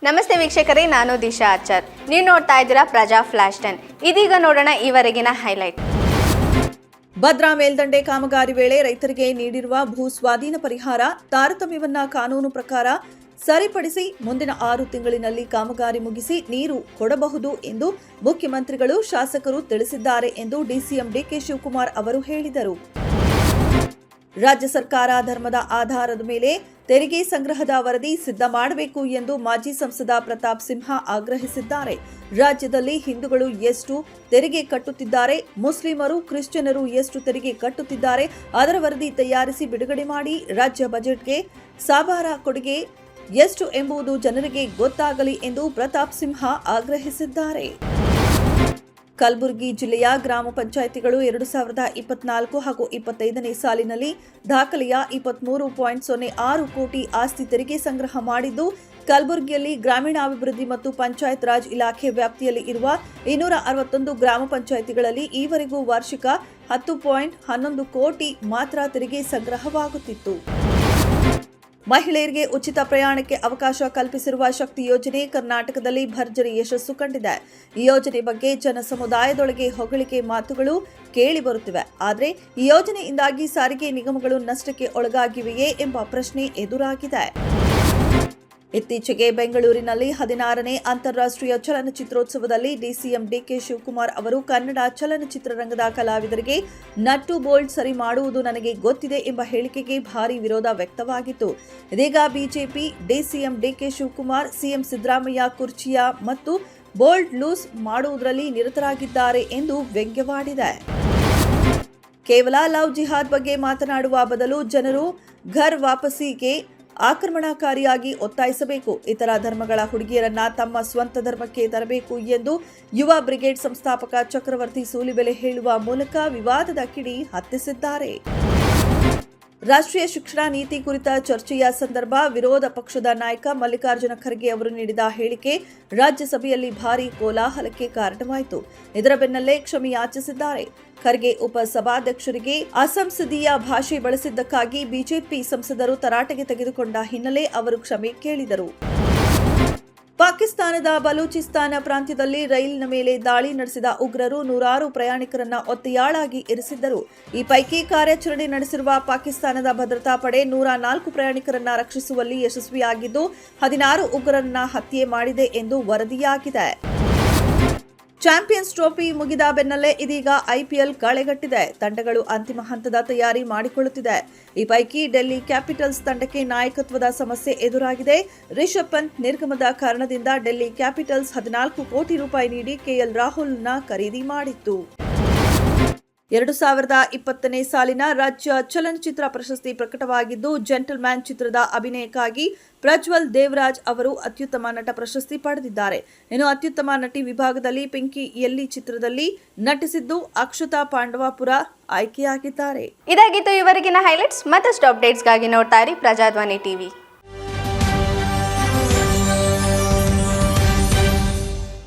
ನಮಸ್ತೆ ವೀಕ್ಷಕರೇ, ನಾನು ದಿಶಾ ಆಚಾರ್. ನೀವು ನೋಡ್ತಾ ಇದ್ದೀರಾ ಪ್ರಜಾ ಫ್ಲಾಶ್ 10. ಇದೀಗ ನೋಡೋಣ ಈವರೆಗಿನ ಹೈಲೈಟ್. ಭದ್ರಾ ಮೇಲ್ದಂಡೆ ಕಾಮಗಾರಿ ವೇಳೆ ರೈತರಿಗೆ ನೀಡಿರುವ ಭೂ ಸ್ವಾಧೀನ ಪರಿಹಾರ ತಾರತಮ್ಯವನ್ನ ಕಾನೂನು ಪ್ರಕಾರ ಸರಿಪಡಿಸಿ ಮುಂದಿನ 6 ತಿಂಗಳಿನಲ್ಲಿ ಕಾಮಗಾರಿ ಮುಗಿಸಿ ನೀರು ಕೊಡಬಹುದು ಎಂದು ಮುಖ್ಯಮಂತ್ರಿಗಳು, ಶಾಸಕರು ತಿಳಿಸಿದ್ದಾರೆ ಎಂದು ಡಿಸಿಎಂ ಡಿಕೆ ಶಿವಕುಮಾರ್ ಅವರು ಹೇಳಿದರು. ರಾಜ್ಯ ಸರ್ಕಾರ ಧರ್ಮದ ಆಧಾರದ ಮೇಲೆ ತೆರಿಗೆ ಸಂಗ್ರಹದ ವರದಿ ಸಿದ್ಧ ಮಾಡಬೇಕು ಎಂದು ಮಾಜಿ ಸಂಸದ ಪ್ರತಾಪ್ ಸಿಂಹ ಆಗ್ರಹಿಸಿದ್ದಾರೆ. ರಾಜ್ಯದಲ್ಲಿ ಹಿಂದೂಗಳು ಎಷ್ಟು ತೆರಿಗೆ ಕಟ್ಟುತ್ತಿದ್ದಾರೆ, ಮುಸ್ಲಿಮರು, ಕ್ರಿಶ್ಚಿಯನ್ನರು ಎಷ್ಟು ತೆರಿಗೆ ಕಟ್ಟುತ್ತಿದ್ದಾರೆ, ಅದರ ವರದಿ ತಯಾರಿಸಿ ಬಿಡುಗಡೆ ಮಾಡಿ. ರಾಜ್ಯ ಬಜೆಟ್ಗೆ ಸಾಬಾರ ಕೊಡುಗೆ ಎಷ್ಟು ಎಂಬುದು ಜನರಿಗೆ ಗೊತ್ತಾಗಲಿ ಎಂದು ಪ್ರತಾಪ್ ಸಿಂಹ ಆಗ್ರಹಿಸಿದ್ದಾರೆ. ಕಲಬುರಗಿ ಜಿಲ್ಲೆಯ ಗ್ರಾಮ ಪಂಚಾಯಿತಿಗಳು 2024 ಹಾಗೂ 25ನೇ ಸಾಲಿನಲ್ಲಿ ದಾಖಲೆಯ 23.06 ಕೋಟಿ ಆಸ್ತಿ ತೆರಿಗೆ ಸಂಗ್ರಹ ಮಾಡಿದ್ದು, ಕಲಬುರಗಿಯಲ್ಲಿ ಗ್ರಾಮೀಣಾಭಿವೃದ್ಧಿ ಮತ್ತು ಪಂಚಾಯತ್ ರಾಜ್ ಇಲಾಖೆ ವ್ಯಾಪ್ತಿಯಲ್ಲಿ ಇರುವ 261 ಗ್ರಾಮ ಪಂಚಾಯಿತಿಗಳಲ್ಲಿ ಈವರೆಗೂ ವಾರ್ಷಿಕ 10.11 ಕೋಟಿ ಮಾತ್ರ ತೆರಿಗೆ ಸಂಗ್ರಹವಾಗುತ್ತಿತ್ತು. ಮಹಿಳೆಯರಿಗೆ ಉಚಿತ ಪ್ರಯಾಣಕ್ಕೆ ಅವಕಾಶ ಕಲ್ಪಿಸಿರುವ ಶಕ್ತಿ ಯೋಜನೆ ಕರ್ನಾಟಕದಲ್ಲಿ ಭರ್ಜರಿ ಯಶಸ್ಸು ಕಂಡಿದೆ. ಈ ಯೋಜನೆ ಬಗ್ಗೆ ಜನ ಸಮುದಾಯದೊಳಗೆ ಹೊಗಳಿಕೆ ಮಾತುಗಳು ಕೇಳಿ ಬರುತ್ತಿವೆ. ಆದರೆ ಈ ಯೋಜನೆಯಿಂದಾಗಿ ಸಾರಿಗೆ ನಿಗಮಗಳು ನಷ್ಟಕ್ಕೆ ಒಳಗಾಗಿವೆಯೇ ಎಂಬ ಪ್ರಶ್ನೆ ಎದುರಾಗಿದೆ. ಇತ್ತೀಚೆಗೆ ಬೆಂಗಳೂರಿನಲ್ಲಿ 16ನೇ ಅಂತಾರಾಷ್ಟ್ರೀಯ ಚಲನಚಿತ್ರೋತ್ಸವದಲ್ಲಿ ಡಿಸಿಎಂ ಡಿಕೆ ಶಿವಕುಮಾರ್ ಅವರು ಕನ್ನಡ ಚಲನಚಿತ್ರರಂಗದ ಕಲಾವಿದರಿಗೆ ನಟ್ಟು ಬೋಲ್ಟ್ ಸರಿ ಮಾಡುವುದು ನನಗೆ ಗೊತ್ತಿದೆ ಎಂಬ ಹೇಳಿಕೆಗೆ ಭಾರೀ ವಿರೋಧ ವ್ಯಕ್ತವಾಗಿತ್ತು. ಇದೀಗ BJP DCM DK Shivakumar CM Siddaramaiah ಕುರ್ಚಿಯ ಮತ್ತು ಬೋಲ್ಟ್ ಲೂಸ್ ಮಾಡುವುದರಲ್ಲಿ ನಿರತರಾಗಿದ್ದಾರೆ ಎಂದು ವ್ಯಂಗ್ಯವಾಡಿದೆ. ಕೇವಲ ಲವ್ ಜಿಹಾದ್ ಬಗ್ಗೆ ಮಾತನಾಡುವ ಬದಲು ಜನರು ಘರ್ ವಾಪಸಿಗೆ ಆಕ್ರಮಣಕಾರಿಯಾಗಿ ಒತ್ತಾಯಿಸಬೇಕು, ಇತರ ಧರ್ಮಗಳ ಹುಡುಗಿಯರನ್ನ ತಮ್ಮ ಸ್ವಂತ ಧರ್ಮಕ್ಕೆ ತರಬೇಕು ಎಂದು ಯುವ ಬ್ರಿಗೇಡ್ ಸಂಸ್ಥಾಪಕ ಚಕ್ರವರ್ತಿ ಸೂಲಿಬೆಲೆ ಹೇಳುವ ಮೂಲಕ ವಿವಾದದ ಕಿಡಿ ಹತ್ತಿಸಿದ್ದಾರೆ. ರಾಷ್ಟ್ರೀಯ ಶಿಕ್ಷಣ ನೀತಿ ಕುರಿತ ಚರ್ಚೆಯ ಸಂದರ್ಭ ವಿರೋಧ ಪಕ್ಷದ ನಾಯಕ ಮಲ್ಲಿಕಾರ್ಜುನ ಖರ್ಗೆ ಅವರು ನೀಡಿದ ಹೇಳಿಕೆ ರಾಜ್ಯಸಭೆಯಲ್ಲಿ ಭಾರೀ ಕೋಲಾಹಲಕ್ಕೆ ಕಾರಣವಾಯಿತು. ಇದರ ಬೆನ್ನಲ್ಲೇ ಕ್ಷಮೆ ಯಾಚಿಸಿದ್ದಾರೆ. ಖರ್ಗೆ ಉಪಸಭಾಧ್ಯಕ್ಷರಿಗೆ ಅಸಂಸದೀಯ ಭಾಷೆ ಬಳಸಿದ್ದಕ್ಕಾಗಿ ಬಿಜೆಪಿ ಸಂಸದರು ತರಾಟೆಗೆ ತೆಗೆದುಕೊಂಡ ಹಿನ್ನೆಲೆ ಅವರು ಕ್ಷಮೆ ಕೇಳಿದರು. ಪಾಕಿಸ್ತಾನದ ಬಲೂಚಿಸ್ತಾನ ಪ್ರಾಂತ್ಯದಲ್ಲಿ ರೈಲಿನ ಮೇಲೆ ದಾಳಿ ನಡೆಸಿದ ಉಗ್ರರು 106 ಪ್ರಯಾಣಿಕರನ್ನ ಒತ್ತೆಯಾಳಾಗಿ ಇರಿಸಿದ್ದರು. ಈ ಪೈಕಿ ಕಾರ್ಯಾಚರಣೆ ನಡೆಸಿರುವ ಪಾಕಿಸ್ತಾನದ ಭದ್ರತಾ ಪಡೆ 104 ಪ್ರಯಾಣಿಕರನ್ನ ರಕ್ಷಿಸುವಲ್ಲಿ ಯಶಸ್ವಿಯಾಗಿದ್ದು 16 ಉಗ್ರರನ್ನ ಹತ್ಯೆ ಮಾಡಿದೆ ಎಂದು ವರದಿಯಾಗಿದೆ. ಚಾಂಪಿಯನ್ಸ್ ಟ್ರೋಫಿ ಮುಗಿದ ಬೆನ್ನಲ್ಲೇ ಇದೀಗ ಐಪಿಎಲ್ ಕಳೆಗಟ್ಟಿದೆ. ತಂಡಗಳು ಅಂತಿಮ ಹಂತದ ತಯಾರಿ ಮಾಡಿಕೊಳ್ಳುತ್ತಿದೆ. ಈ ಪೈಕಿ ಡೆಲ್ಲಿ ಕ್ಯಾಪಿಟಲ್ಸ್ ತಂಡಕ್ಕೆ ನಾಯಕತ್ವದ ಸಮಸ್ಯೆ ಎದುರಾಗಿದೆ. ರಿಷಬ್ ಪಂತ್ ನಿರ್ಗಮದ ಕಾರಣದಿಂದ ಡೆಲ್ಲಿ ಕ್ಯಾಪಿಟಲ್ಸ್ 14 ಕೋಟಿ ರೂಪಾಯಿ ನೀಡಿ ಕೆಎಲ್ ರಾಹುಲ್ನ ಖರೀದಿ ಮಾಡಿತ್ತು. 2020ನೇ ಸಾಲಿನ ರಾಜ್ಯ ಚಲನಚಿತ್ರ ಪ್ರಶಸ್ತಿ ಪ್ರಕಟವಾಗಿದ್ದು, ಜೆಂಟಲ್ಮ್ಯಾನ್ ಚಿತ್ರದ ಅಭಿನಯಕ್ಕಾಗಿ ಪ್ರಜ್ವಲ್ ದೇವರಾಜ್ ಅವರು ಅತ್ಯುತ್ತಮ ನಟ ಪ್ರಶಸ್ತಿ ಪಡೆದಿದ್ದಾರೆ. ಇನ್ನು ಅತ್ಯುತ್ತಮ ನಟಿ ವಿಭಾಗದಲ್ಲಿ ಪಿಂಕಿ ಎಲ್ಲಿ ಚಿತ್ರದಲ್ಲಿ ನಟಿಸಿದ್ದು ಅಕ್ಷತಾ ಪಾಂಡವಪುರ ಆಯ್ಕೆಯಾಗಿದ್ದಾರೆ. ಇದಾಗಿತ್ತು ಇವರೆಗಿನ ಹೈಲೈಟ್ಸ್. ಮತ್ತಷ್ಟು ಅಪ್ಡೇಟ್ಸ್ಗಾಗಿ ನೋಡ್ತಾ ಇರಿ ಪ್ರಜಾಧ್ವನಿ ಟಿವಿ.